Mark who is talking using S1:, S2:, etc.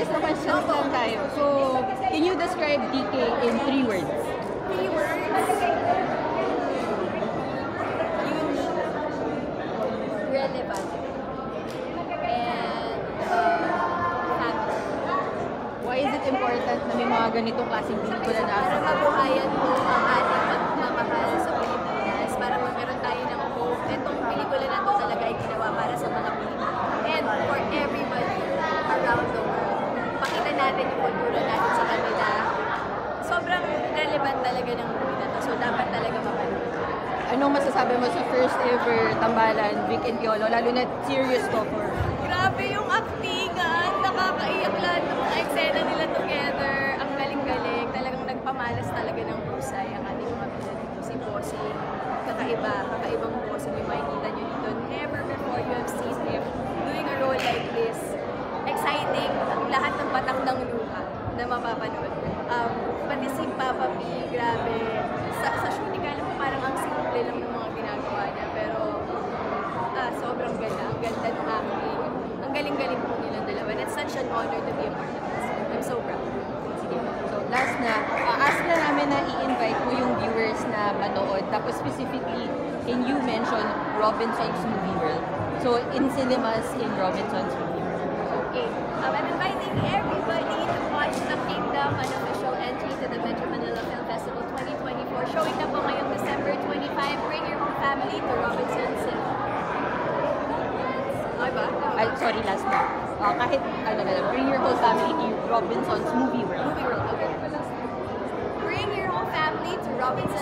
S1: Mabilis na questions lang tayo. So, can you describe DK in 3 words?
S2: 3 words? Unique, relevant, and family.
S1: Why is it important na may mga ganitong klaseng pelikula na
S2: Para mabuhayan po ang ating pagmamahal sa Pilipinas, para magkaroon tayo ng hope. Itong pelikula na to talaga ay ginawa para sa mga Pilipino. And for everybody around the world. Pakita natin yung kultura natin sa kanila. Sobrang relevant talaga ng movie na to. So dapat talaga mapanood.
S1: Anong masasabi mo sa first ever Tambalan, Vic and Piolo, lalo na serious to for?
S2: Grabe yung actingan, nakakaiyak lahat ng mga eksena nila together. Ang galing-galing, talagang nagpamalas talaga ng husay ang ating mga pila dito. Si Bossing, kakaibang Bossing yung makikita nyo dito. Never before you have seen him doing a role like this. Exciting, lahat ng patak ng luha na mapapanood. Pati si Papa P, grabe. Sa shooting, alam mo parang ang simple lang ng mga ginagawa niya. Pero sobrang ganda. Ang ganda ng acting. Ang galing-galing po nilang dalawa. And it's such an honor to be a part of this. I'm so proud.
S1: Sige. So, last na. Ask na namin na i-invite mo yung viewers na manood. Tapos specifically, can you mention Robinson's Movie World? So, in cinemas in Robinson's Movie World.
S2: Okay. I'm inviting everybody to watch The Kingdom, an official entry to the Metro Manila Film Festival 2024. Showing na po ngayong December 25. Bring your whole family to Robinson's Cinema. Okay ba?
S1: Ay, sorry, last na. Kahit, bring your whole family to Robinson's Movie World.
S2: Movie World, okay. Bring your whole family to Robinson's